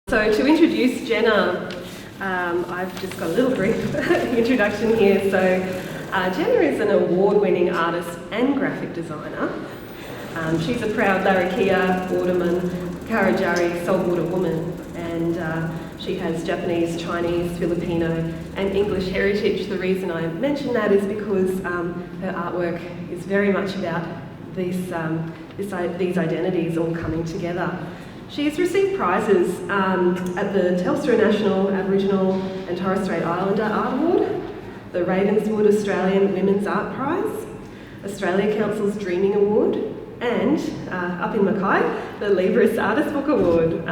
So to introduce Jenna, I've just got a little brief introduction here. So Jenna is an award-winning artist and graphic designer. She's a proud Larrakia, Waterman, Karajari, saltwater woman, and she has Japanese, Chinese, Filipino and English heritage. The reason I mention that is because her artwork is very much about these identities all coming together. She's received prizes at the Telstra National Aboriginal and Torres Strait Islander Art Award, the Ravenswood Australian Women's Art Prize, Australia Council's Dreaming Award, and up in Mackay, the Libris Artist Book Award.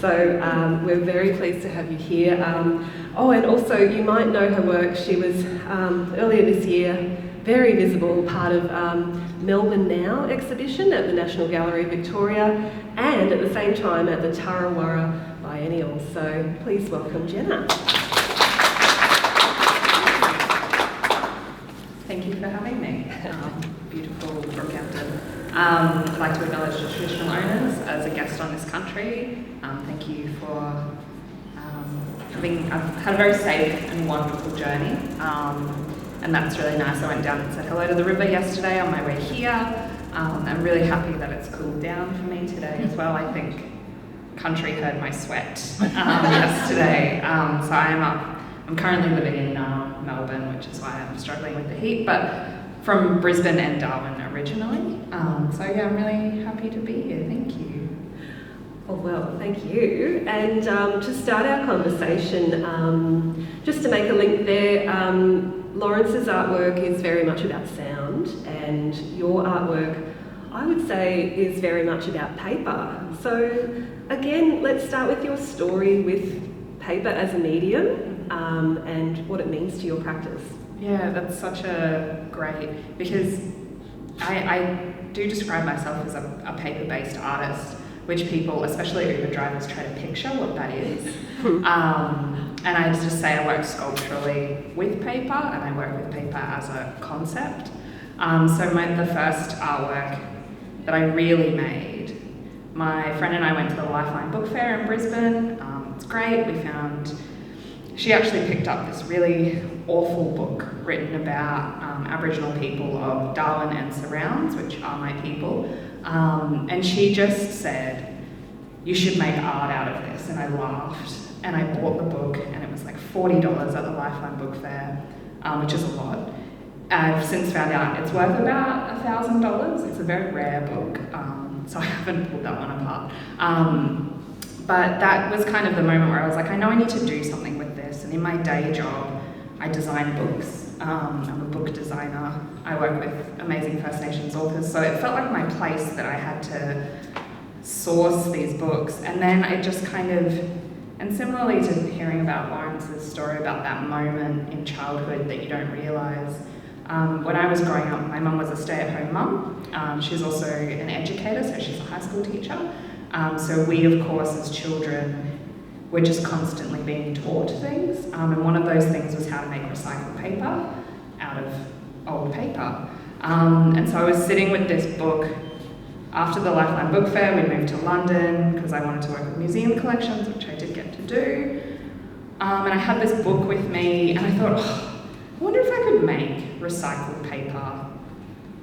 So we're very pleased to have you here. And also you might know her work. She was earlier this year very visible, part of Melbourne Now exhibition at the National Gallery of Victoria, and at the same time at the Tarawara Biennial. So please welcome Jenna. Thank you for having me. Beautiful Rockhampton. I'd like to acknowledge the traditional owners as a guest on this country. Thank you for I've had a very safe and wonderful journey. And that's really nice. I went down and said hello to the river yesterday on my way here. I'm really happy that it's cooled down for me today as well. I think country heard my sweat yesterday. So I'm currently living in Melbourne, which is why I'm struggling with the heat, but from Brisbane and Darwin originally. So yeah, I'm really happy to be here. Thank you. Oh, well, thank you. And to start our conversation, just to make a link there, Lawrence's artwork is very much about sound, and your artwork, I would say, is very much about paper. So again, let's start with your story with paper as a medium and what it means to your practice. Yeah, that's such a great, because I do describe myself as a paper-based artist, which people, especially Uber drivers, try to picture what that is. And I just say I work sculpturally with paper, and I work with paper as a concept. So the first artwork that I really made, my friend and I went to the Lifeline Book Fair in Brisbane. It's great. She actually picked up this really awful book written about Aboriginal people of Darwin and surrounds, which are my people. And she just said, "You should make art out of this." And I laughed. And I bought the book, and it was like $40 at the Lifeline Book Fair, which is a lot. I've since found out it's worth about $1,000. It's a very rare book, so I haven't pulled that one apart. But that was kind of the moment where I was like, I know I need to do something with this. And in my day job, I design books. I'm a book designer. I work with amazing First Nations authors, so it felt like my place that I had to source these books. And then it just kind of, and similarly to hearing about Lawrence's story about that moment in childhood that you don't realise, when I was growing up, my mum was a stay-at-home mum. She's also an educator, so she's a high school teacher. So we, of course, as children, were just constantly being taught things. And one of those things was how to make recycled paper out of old paper. And so I was sitting with this book. After the Lifeline Book Fair, we moved to London because I wanted to work with museum collections, which I did get to do. And I had this book with me, and I thought, I wonder if I could make recycled paper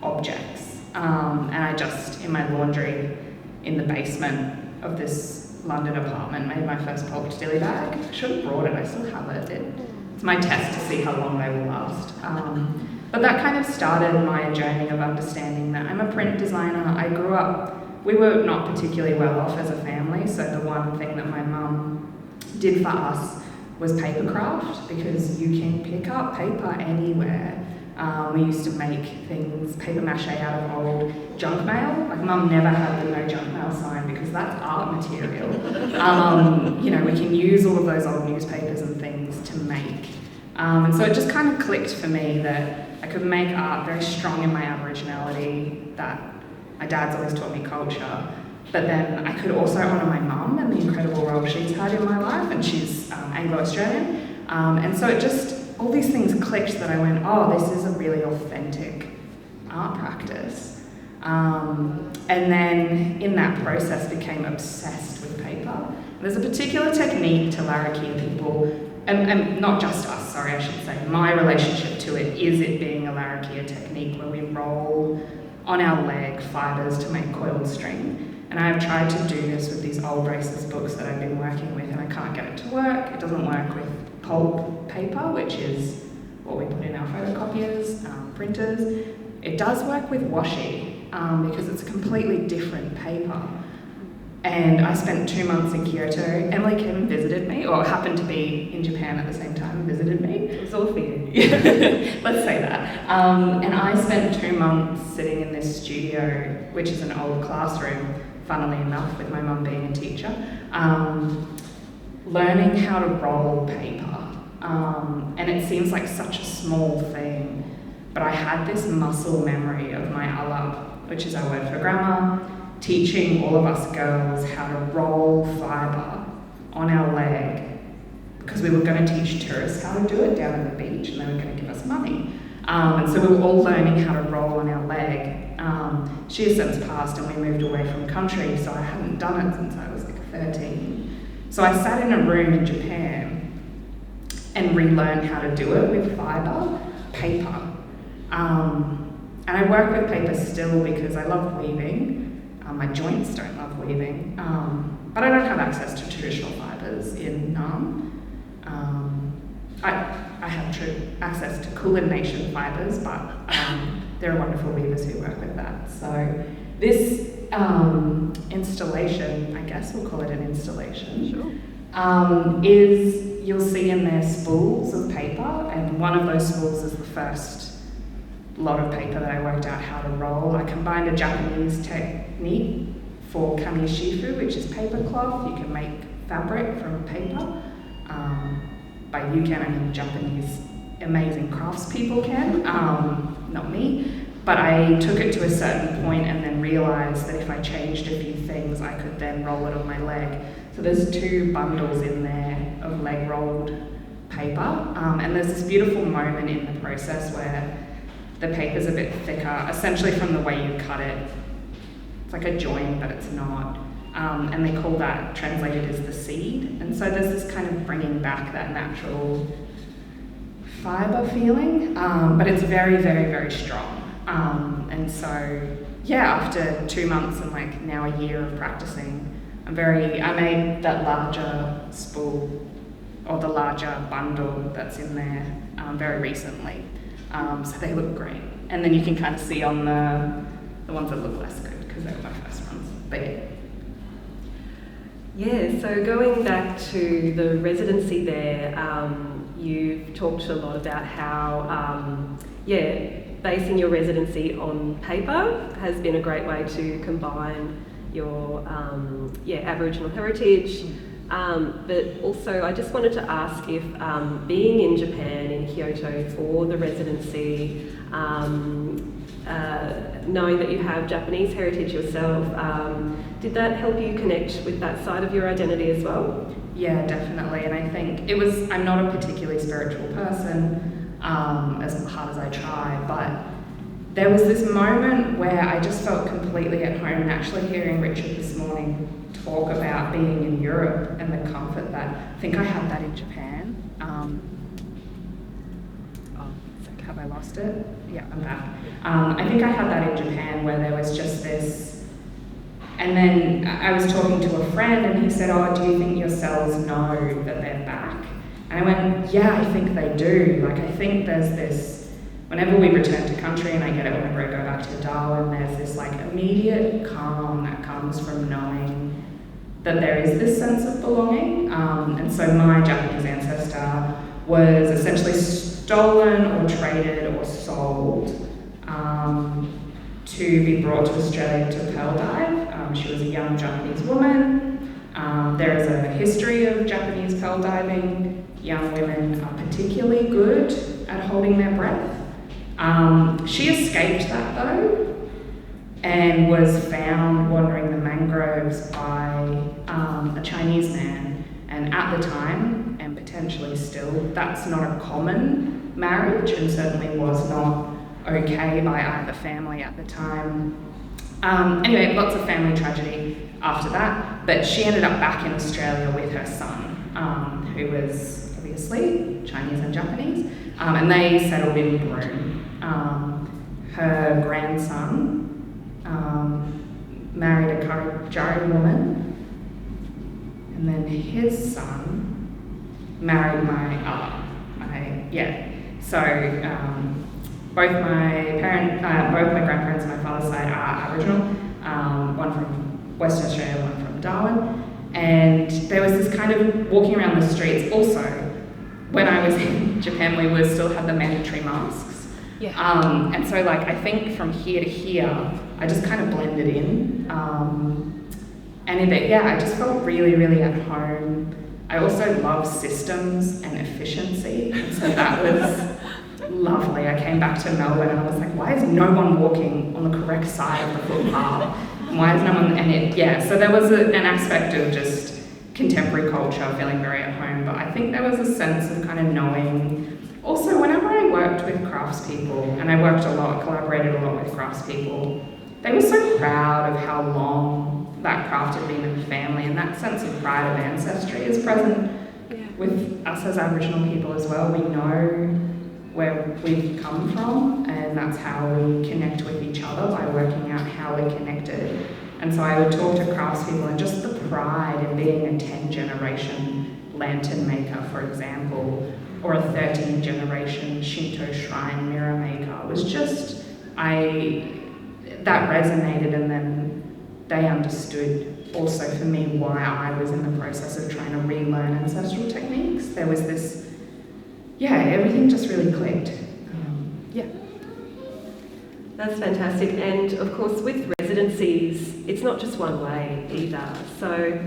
objects. And I just, in my laundry, in the basement of this London apartment, made my first pulped dilly bag. I should have brought it, I still have it. It's my test to see how long they will last. But that kind of started my journey of understanding that I'm a print designer. I grew up, we were not particularly well off as a family, so the one thing that my mum did for us was paper craft, because you can pick up paper anywhere. We used to make things, paper mache out of old junk mail. Like, Mum never had the no junk mail sign because that's art material. We can use all of those old newspapers and things to make. And so it just kind of clicked for me that I could make art very strong in my Aboriginality, that my dad's always taught me culture, but then I could also honour my mum and the incredible role she's had in my life, and she's Anglo-Australian. And so it just, all these things clicked that I went, oh, this is a really authentic art practice. And then in that process became obsessed with paper. There's a particular technique to larrakia people, and not just us, sorry, I should say. My relationship to it is it being a larrakia technique where we roll on our leg fibres to make coiled string. And I've tried to do this with these old braces books that I've been working with, and I can't get it to work. It doesn't work with pulp paper, which is what we put in our photocopiers, printers. It does work with washi, because it's a completely different paper. And I spent 2 months in Kyoto. Emily came and visited me, or happened to be in Japan at the same time and visited me. It was all for you. Let's say that. And I spent 2 months sitting in this studio, which is an old classroom, funnily enough, with my mum being a teacher, learning how to roll paper. And it seems like such a small thing, but I had this muscle memory of my alab, which is our word for grammar, teaching all of us girls how to roll fibre on our leg, because we were going to teach tourists how to do it down at the beach, and they were going to give us money. And so we were all learning how to roll on our leg. She has since passed and we moved away from country, so I hadn't done it since I was like 13. So I sat in a room in Japan and relearned how to do it with fibre, paper. And I work with paper still because I love weaving. My joints don't love weaving, but I don't have access to traditional fibres in Nam. I have access to Kulin Nation fibres, but there are wonderful weavers who work with that. So this installation, I guess we'll call it an installation, Sure. is, you'll see in there spools of paper, and one of those spools is the first lot of paper that I worked out how to roll. I combined a Japanese technique for kamishifu, which is paper cloth. You can make fabric from paper. By you can, I mean Japanese amazing craftspeople can, not me. But I took it to a certain point and then realised that if I changed a few things, I could then roll it on my leg. So there's 2 bundles in there of leg rolled paper, and there's this beautiful moment in the process where the paper's a bit thicker, essentially from the way you cut it. It's like a join, but it's not. And they call that, translated as the seed. And so there's this kind of bringing back that natural fibre feeling, but it's very, very, very strong. And so, yeah, after 2 months and like now a year of practicing, I made that larger spool, or the larger bundle that's in there very recently. So they look great. And then you can kind of see on the ones that look less good, because they were my first ones. But yeah. Yeah, so going back to the residency there, you've talked a lot about how, basing your residency on paper has been a great way to combine your Aboriginal heritage. But also I just wanted to ask if being in Japan, in Kyoto for the residency, knowing that you have Japanese heritage yourself, did that help you connect with that side of your identity as well? Yeah, definitely. And I think I'm not a particularly spiritual person, as hard as I try, but there was this moment where I just felt completely at home, and actually hearing Richard this morning talk about being in Europe and the comfort that, I think I had that in Japan. Have I lost it? Yeah, I'm back. I think I had that in Japan, where there was just this, and then I was talking to a friend and he said, "Oh, do you think your cells know that they're back?" And I went, "Yeah, I think they do. Like, I think there's this, whenever we return to country, and I get it whenever I go back to Darwin, there's this like immediate calm that comes from knowing that there is this sense of belonging." And so my Japanese ancestor was essentially stolen or traded or sold to be brought to Australia to pearl dive. She was a young Japanese woman. There is a history of Japanese pearl diving. Young women are particularly good at holding their breath. She escaped that though, and was found wandering the mangroves by a Chinese man. And at the time, and potentially still, that's not a common marriage, and certainly was not okay by either family at the time. Anyway, lots of family tragedy after that, but she ended up back in Australia with her son, who was obviously Chinese and Japanese, and they settled in Broome. Her grandson married a Karajaari woman, and then his son married So both my grandparents on my father's side are Aboriginal, one from Western Australia, one from Darwin, and there was this kind of walking around the streets. Also, when I was in Japan, we still had the mandatory masks. Yeah. And so like, I think from here to here, I just kind of blended in. I just felt really, really at home. I also love systems and efficiency, and so that was lovely. I came back to Melbourne and I was like, why is no one walking on the correct side of the footpath? Why is no one, so there was an aspect of just contemporary culture, feeling very at home, but I think there was a sense of kind of knowing. Also, whenever I worked with craftspeople, and I worked a lot, collaborated a lot with craftspeople, they were so proud of how long that craft had been in the family, and that sense of pride of ancestry is present with us as Aboriginal people as well. We know where we've come from, and that's how we connect with each other, by working out how we're connected. And so I would talk to craftspeople, and just the pride in being a 10-generation lantern maker, for example, or a 13-generation Shinto shrine mirror maker, was just, that resonated, and then they understood also for me why I was in the process of trying to relearn ancestral techniques. There was this, everything just really clicked. That's fantastic. And of course, with residencies, it's not just one way either. So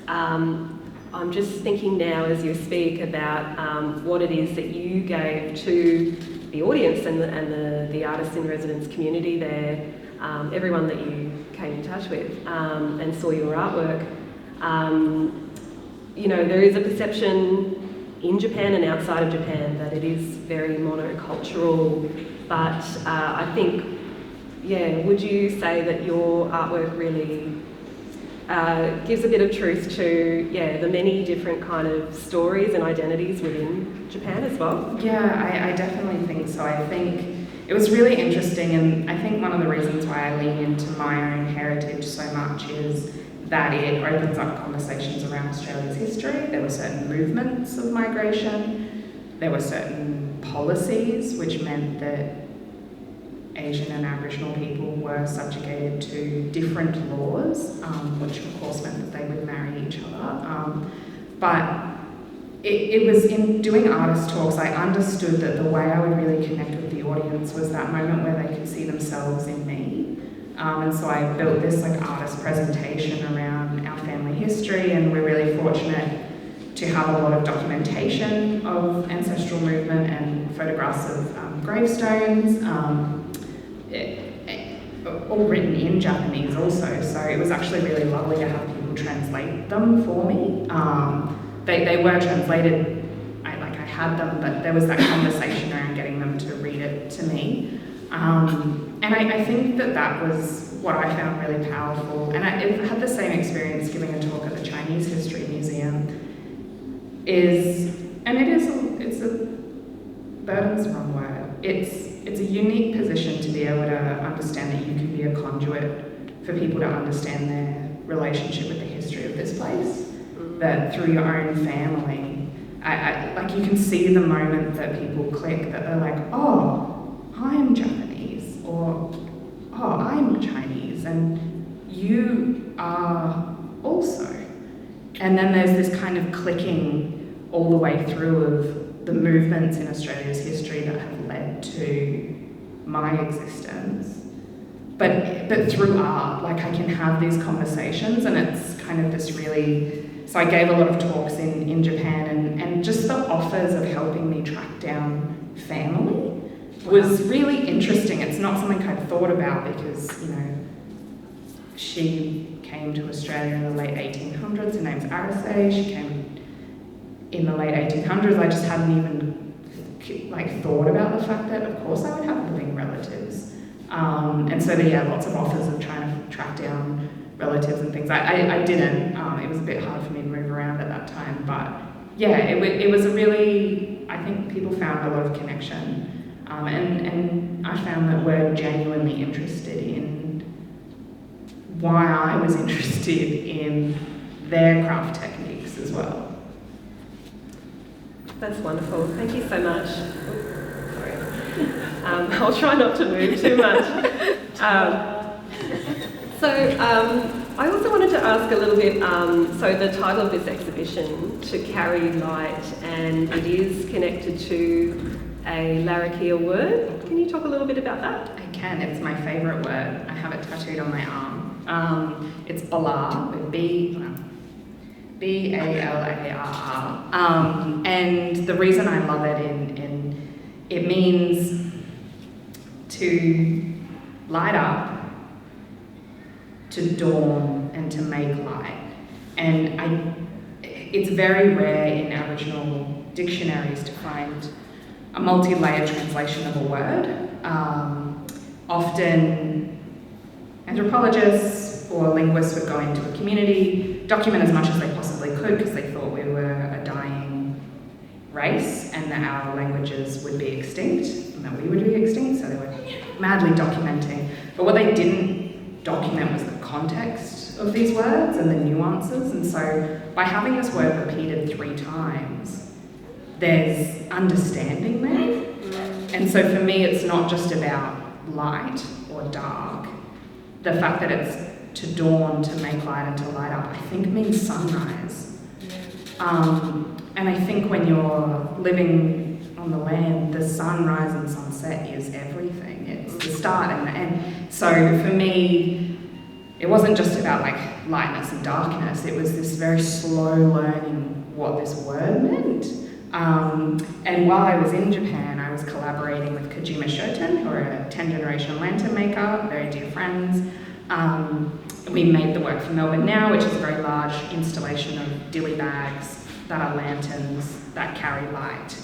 I'm just thinking now as you speak about what it is that you gave to the audience and the artists in residence community there, everyone that you came in touch with and saw your artwork. There is a perception in Japan and outside of Japan that it is very monocultural, but I think, would you say that your artwork really gives a bit of truth to, the many different kind of stories and identities within Japan as well? Yeah, I definitely think so. I think it was really interesting, and I think one of the reasons why I lean into my own heritage so much is that it opens up conversations around Australia's history. There were certain movements of migration, there were certain policies which meant that Asian and Aboriginal people were subjugated to different laws, which of course meant that they would marry each other. But it was in doing artist talks, I understood that the way I would really connect with the audience was that moment where they could see themselves in me. And so I built this artist presentation around our family history, and we're really fortunate to have a lot of documentation of ancestral movement and photographs of gravestones, all written in Japanese also, so it was actually really lovely to have people translate them for me. They were translated, I had them, but there was that conversation around getting them to read it to me. And I think that was what I found really powerful. And I had the same experience giving a talk at the Chinese History Museum. It's a burden's the wrong word. It's a unique position to be able to understand that you can be a conduit for people to understand their relationship with the history of this place. That through your own family, you can see the moment that people click, that they're like, oh, I'm Japanese, or oh, I'm Chinese, and you are also. And then there's this kind of clicking all the way through of the movements in Australia's history that have led to my existence. But through art, I can have these conversations, and it's kind of this really. So I gave a lot of talks in Japan, and just the offers of helping me track down family was really interesting. It's not something I'd thought about because, she came to Australia in the late 1800s. Her name's Arise. She came in the late 1800s. I just hadn't even thought about the fact that, of course, I would have living relatives. And so there, yeah, lots of offers of trying to track down relatives and things. I didn't. It was a bit hard for me to move around at that time, but yeah, it was a really, I think people found a lot of connection. And I found that we're genuinely interested in why I was interested in their craft techniques as well. That's wonderful. Thank you so much. Sorry. I'll try not to move too much. I also wanted to ask a little bit, so the title of this exhibition, To Carry Light, and it is connected to a Larrakia word. Can you talk a little bit about that? I can. It's my favourite word. I have it tattooed on my arm. It's Balar, with B-A-L-A-R-R. And the reason I love it, it means to light up, to dawn, and to make light. And it's very rare in Aboriginal dictionaries to find a multi-layered translation of a word. Often anthropologists or linguists would go into a community, document as much as they possibly could because they thought we were a dying race and that our languages would be extinct and that we would be extinct, so they were madly documenting. But what they didn't document was the context of these words and the nuances, and so by having this word repeated 3 times, there's understanding there. And so for me, it's not just about light or dark. The fact that it's to dawn, to make light, and to light up, I think means sunrise. And I think when you're living on the land, the sunrise and sunset is everything. It's the start and the end. So for me, it wasn't just about like lightness and darkness. It was this very slow learning what this word meant. And while I was in Japan, I was collaborating with Kojima Shoten, who are a 10th-generation lantern maker, very dear friends. We made the work for Melbourne Now, which is a very large installation of dilly bags that are lanterns that carry light.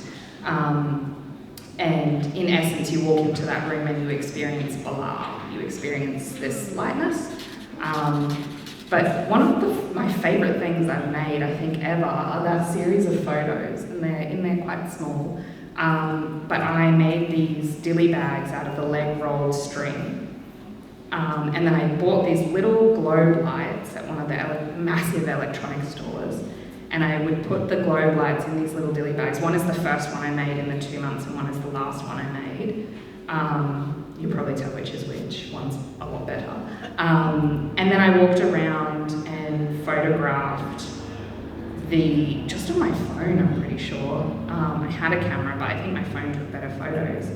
And in essence, you walk into that room and you experience Balar, you experience this lightness. But one of my favourite things I've made, I think, ever, are that series of photos, and they're quite small. But I made these dilly bags out of the leg rolled string. And then I bought these little globe lights at one of the massive electronic stores. And I would put the globe lights in these little dilly bags. One is the first one I made in the 2 months, and one is the last one I made. You can probably tell which is which. One's a lot better. And then I walked around and photographed just on my phone, I'm pretty sure. I had a camera, but I think my phone took better photos.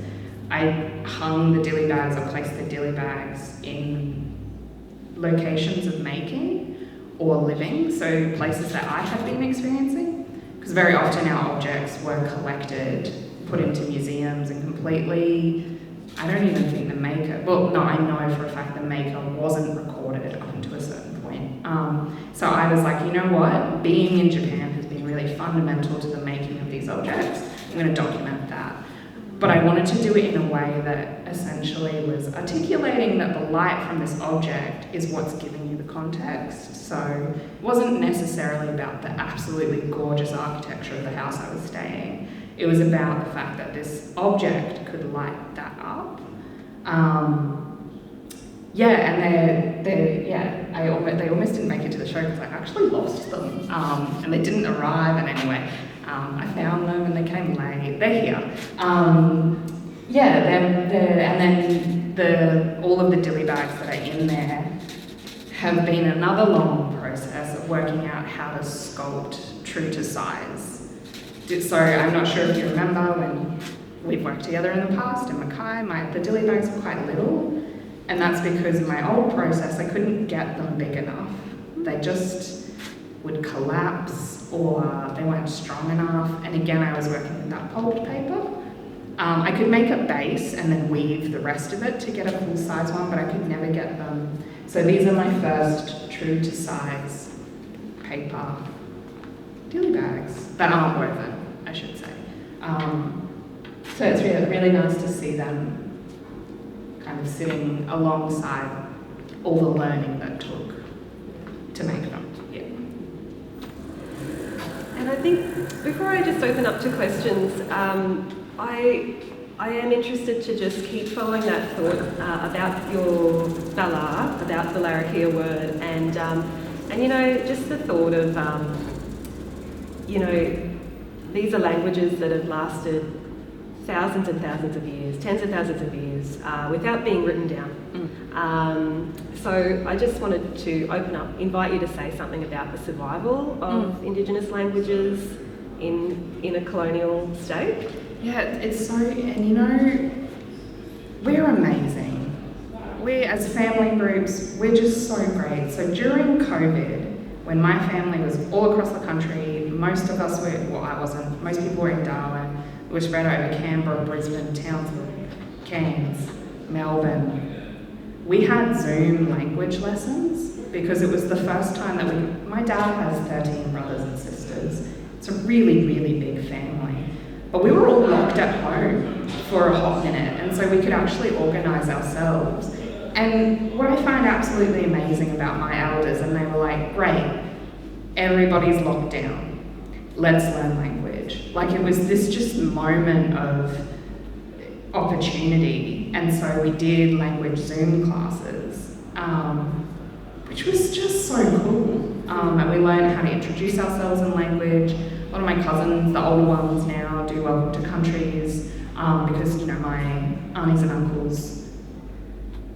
I hung the dilly bags, or placed the dilly bags in locations of making or living, so places that I had been experiencing. Because very often our objects were collected, put into museums, and completely, I don't even think the maker, well, no, I know for a fact the maker wasn't recorded up until a certain point. So I was like, you know what, being in Japan has been really fundamental to the making of these objects. I'm going to document that. But I wanted to do it in a way that essentially was articulating that the light from this object is what's giving you the context. So it wasn't necessarily about the absolutely gorgeous architecture of the house I was staying. It was about the fact that this object could light that up. They almost didn't make it to the show because I actually lost them, and they didn't arrive. And anyway, I found them and they came late. They're here. And then all of the dilly bags that are in there have been another long process of working out how to sculpt true to size. So I'm not sure if you remember when we've worked together in the past in Mackay, the dilly bags were quite little, and that's because in my old process I couldn't get them big enough. They just would collapse or they weren't strong enough, and again I was working with that pulped paper. I could make a base and then weave the rest of it to get a full size one, but I could never get them. So these are my first true to size paper dilly bags that aren't woven, I should say. So it's really nice to see them kind kind of sitting alongside all the learning that took to make them. Yeah. And I think before I just open up to questions, I am interested to just keep following that thought about your Bala, about the Larrakia word, and you know, just the thought of you know, these are languages that have lasted thousands and thousands of years, tens of thousands of years, without being written down. So I just wanted to open up, invite you to say something about the survival of Indigenous languages in a colonial state. Yeah, it's so, and you know, we're amazing. We, as family groups, we're just so great. So during COVID, when my family was all across the country, most of us were, well, I wasn't, most people were in Darwin, we were spread over Canberra, Brisbane, Townsville, Cairns, Melbourne. We had Zoom language lessons because it was the first time that my dad has 13 brothers and sisters. It's a really, really big family. But we were all locked at home for a hot minute, and so we could actually organise ourselves. And what I find absolutely amazing about my elders, and they were like, great, everybody's locked down, let's learn language. Like, it was this just moment of opportunity, and so we did language Zoom classes, which was just so cool. And we learned how to introduce ourselves in language. A lot of my cousins, the older ones now, do welcome to countries, because, you know, my aunties and uncles,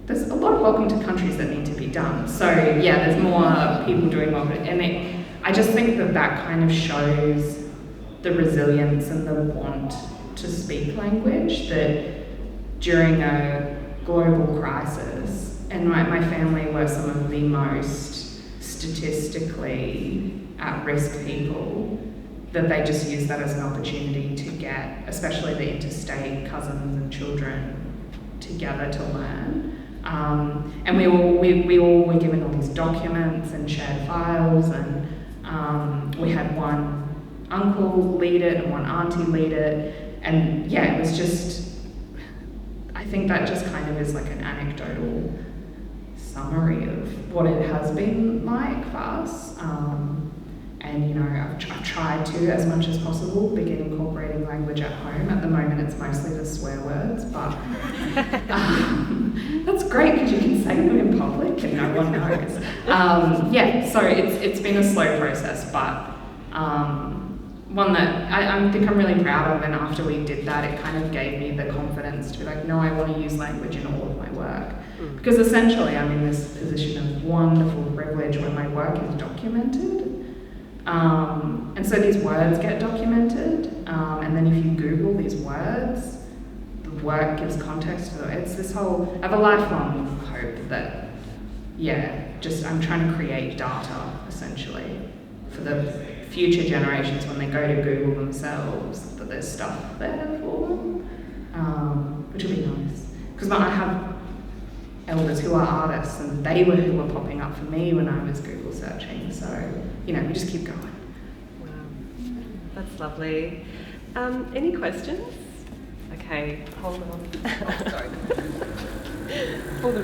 there's a lot of welcome to countries that need to be done. So yeah, there's more people doing welcome, and I just think that kind of shows the resilience and the want to speak language, that during a global crisis, and my family were some of the most statistically at-risk people, that they just used that as an opportunity to get, especially the interstate cousins and children, together to learn. And we all were given all these documents and shared files, and we had one uncle lead it and one auntie lead it, and yeah, it was just, I think that just kind of is like an anecdotal summary of what it has been like for us. And you know, I've tried to, as much as possible, begin incorporating language at home. At the moment, it's mostly the swear words, but that's great because you can say them in public and no one knows. Yeah, so it's been a slow process, but one that I think I'm really proud of. And after we did that, it kind of gave me the confidence to be like, no, I want to use language in all of my work. Because essentially, I'm in this position of wonderful privilege where my work is documented. And so these words get documented, and then if you Google these words, the work gives context to it. It's this whole, I have a lifelong hope that, yeah, just I'm trying to create data, essentially, for the future generations when they go to Google themselves, that there's stuff there for them, which would be nice. Because I have elders who are artists, and they were who were popping up for me when I was Google searching, so, you know, we just keep going. Wow, that's lovely. Any questions? Okay, hold on. Sorry. Hold on.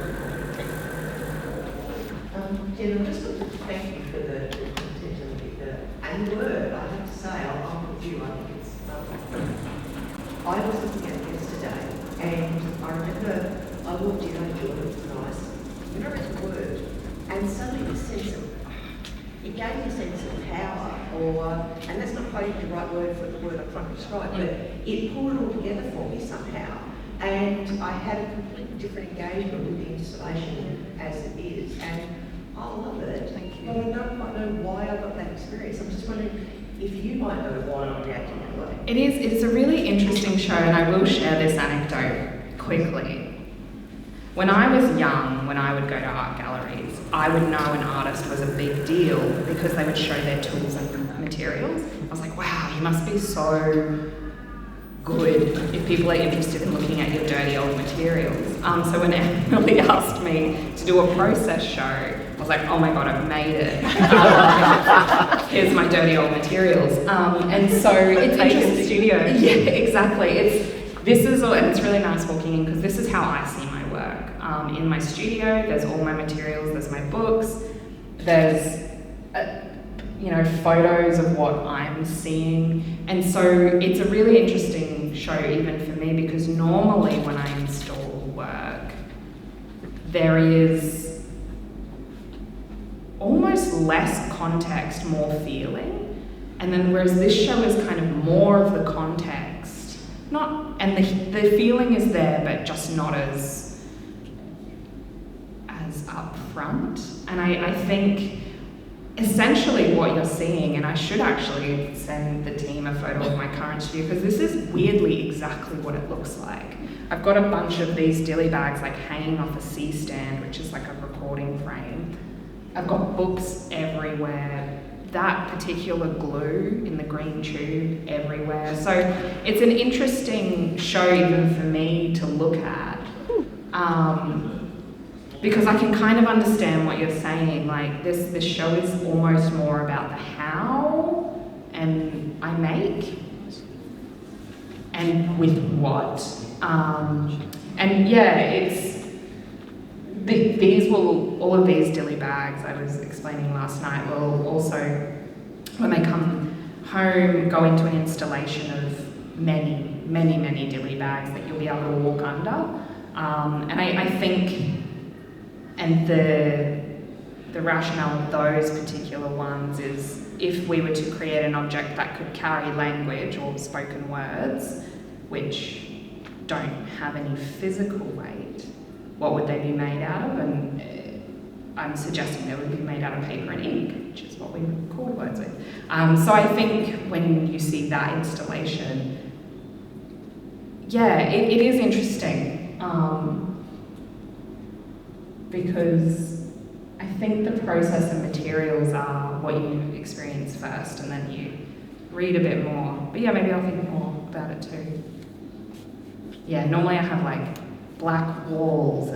Jenna, just want to thank you for the content and the word. I have to say, I'm with you. I think it's. I was looking at it yesterday, and I remember I walked in on Jordan, it was nice. When I read the word, and suddenly this sense of, it gave me a sense of power, and that's not quite the right word for the word I'm trying to describe, but it pulled it all together for me somehow. And I had a completely different engagement with the installation as it is, and I love it. Thank you. But I don't quite know why I got that experience. I'm just wondering if you might know why I'm reacting that way. It's a really interesting show, and I will share this anecdote quickly. When I was young, when I would go to art galleries, I would know an artist was a big deal because they would show their tools and materials. I was like, wow, you must be so good if people are interested in looking at your dirty old materials. So when Emily asked me to do a process show, I was like, oh my God, I've made it. Here's my dirty old materials. And so it's interesting. Studio. Yeah, exactly. And it's really nice walking in because this is how I see my work. in my studio. There's all my materials, there's my books, there's photos of what I'm seeing. And so it's a really interesting show even for me, because normally when I install work, there is almost less context, more feeling. And then whereas this show is kind of more of the context, and the feeling is there, but just not as upfront. And I think essentially what you're seeing, and I should actually send the team a photo of my current studio, because this is weirdly exactly what it looks like. I've got a bunch of these dilly bags like hanging off a C stand, which is like a recording frame. I've got books everywhere. That particular glue in the green tube everywhere. So it's an interesting show even for me to look at, because I can kind of understand what you're saying. Like this show is almost more about the how and I make and with what. And yeah, it's all of these dilly bags I was explaining last night will also, when they come home, go into an installation of many, many, many dilly bags that you'll be able to walk under. And I think, and the rationale of those particular ones is if we were to create an object that could carry language or spoken words, which don't have any physical weight, what would they be made out of? And I'm suggesting they would be made out of paper and ink, which is what we record words with. So I think when you see that installation, yeah, it is interesting, because I think the process and materials are what you experience first, and then you read a bit more. But yeah, maybe I'll think more about it too. Yeah, normally I have like black walls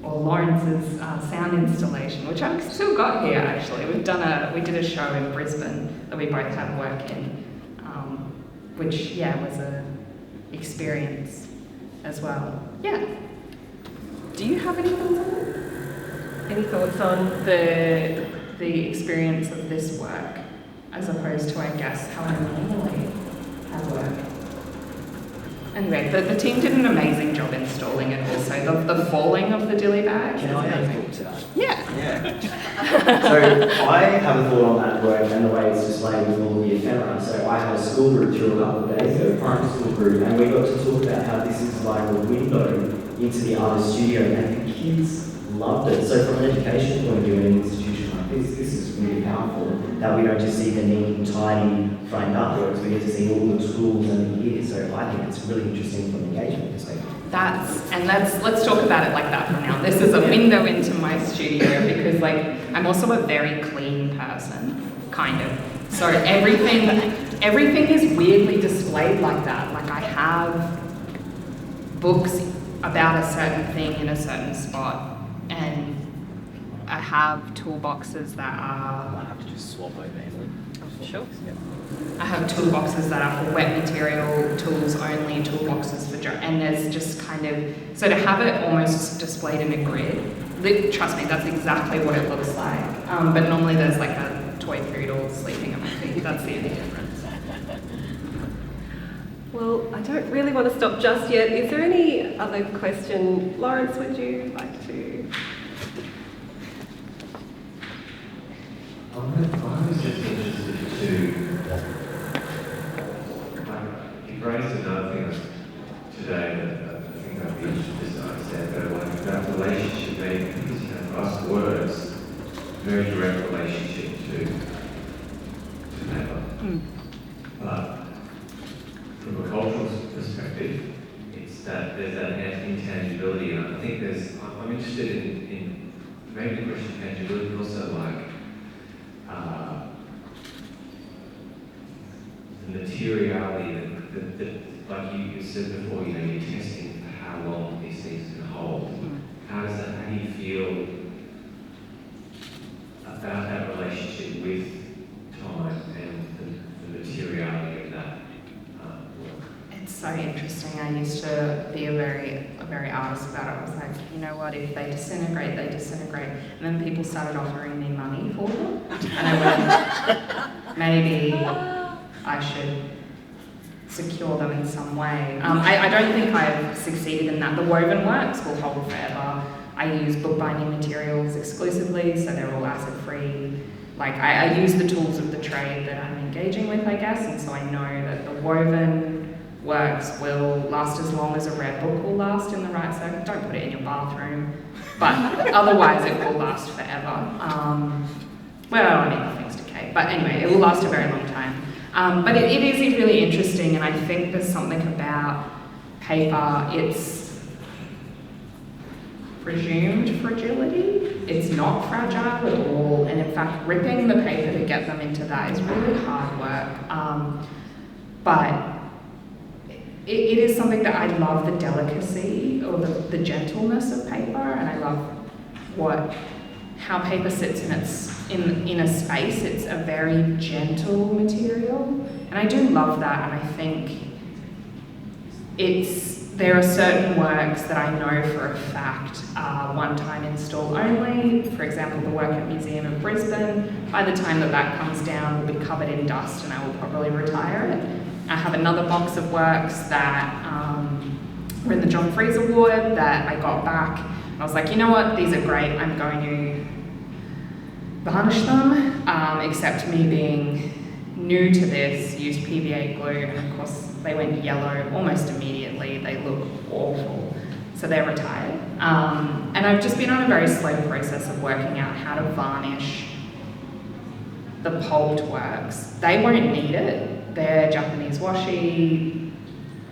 or Lawrence's sound installation, which I've still got here actually. We did a show in Brisbane that we both had work in, which yeah was a experience as well. Yeah. Do you have any thoughts on it? Any thoughts on the experience of this work as opposed to, I guess, how I normally have work? Anyway, the team did an amazing job installing it also. The falling of the dilly bag. Can I have a thought to that? Yeah. So I have a thought on that work and the way it's displayed with all the ephemera. So I had a school group through a couple of days ago, primary school group, and we got to talk about how this is like a window into the artist studio, and the kids loved it. So from an education point of view in an institution like this is really powerful, that we don't just see the neat, tidy, framed artworks, we get to see all the tools and the gear. So I think it's really interesting from an engagement perspective. Let's talk about it like that for now. This is a window into my studio because like I'm also a very clean person, kind of. So everything is weirdly displayed like that. Like I have books about a certain thing in a certain spot, and I have toolboxes that are... I might have to just swap over, Emily. Sure. Yeah. I have toolboxes that are for wet material, tools only, toolboxes for and there's just kind of... So to have it almost displayed in a grid, trust me, that's exactly what it looks like. But normally there's like a toy poodle sleeping at my feet. That's the only difference. Well, I don't really want to stop just yet. Is there any other question? Lawrence, would you like to? I was just interested to, you raised another thing today that I think I'd be interested to understand better, like about relationship being, because for us words, very direct relationship to paper. But from a cultural perspective, it's that there's that intangibility, and I think I'm interested in maybe the question of tangibility, but also like the materiality that like you said before, you're testing for how long these things can hold. How do you feel about that relationship with time and the materiality of that work? It's so interesting. I used to be a very very artist about it. I was like, you know what, if they disintegrate, they disintegrate. And then people started offering me money for them. And I went, maybe I should secure them in some way. I don't think I've succeeded in that. The woven works will hold forever. I use bookbinding materials exclusively, so they're all acid-free. Like, I use the tools of the trade that I'm engaging with, I guess, and so I know that the woven works will last as long as a rare book will last in the right circuit. Don't put it in your bathroom, but otherwise it will last forever. Well, I mean, things decay, but anyway, it will last a very long time. But it is really interesting, and I think there's something about paper, its presumed fragility. It's not fragile at all, and in fact, ripping the paper to get them into that is really hard work. But it is something that I love, the delicacy or the gentleness of paper, and I love how paper sits in a space. It's a very gentle material, and I do love that, and I think there are certain works that I know for a fact are one-time install only. For example, the work at Museum of Brisbane, by the time that comes down, will be covered in dust and I will probably retire it. I have another box of works that were in the John Freeze Award that I got back. I was like, you know what, these are great, I'm going to varnish them, except me being new to this, used PVA glue, and of course they went yellow almost immediately. They look awful, so they're retired. And I've just been on a very slow process of working out how to varnish the pulped works. They won't need it. They're Japanese washi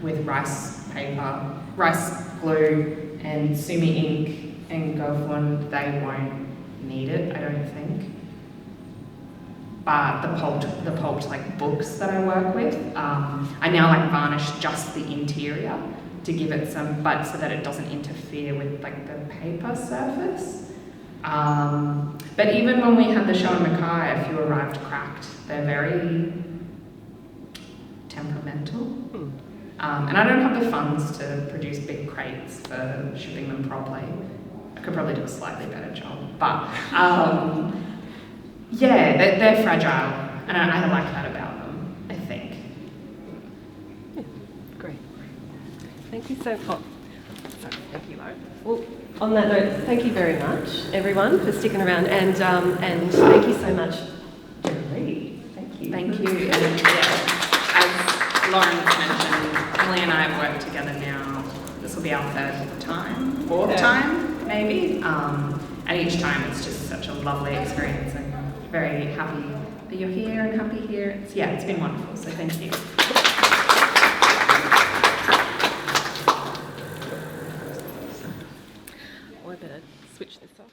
with rice paper, rice glue, and sumi ink and gofun. They won't need it, I don't think. But the pulped like books that I work with, I now like varnish just the interior to give it some, but so that it doesn't interfere with like the paper surface. But even when we had the show in Mackay, a few arrived cracked. They're very temperamental. And I don't have the funds to produce big crates for shipping them properly. I could probably do a slightly better job, but yeah, they're fragile, and I like that about them, I think. Yeah, great. Thank you so much. Sorry, thank you, Lauren. Well, on that note, thank you very much, everyone, for sticking around, and thank you so much, Jenna Lee. Thank you. Thank you. And yeah, as Lauren mentioned, Emily and I have worked together now. This will be our fourth time, maybe. And each time it's just such a lovely experience. And very happy that you're here and happy here. It's been wonderful, so thank you. Well, I better switch this off.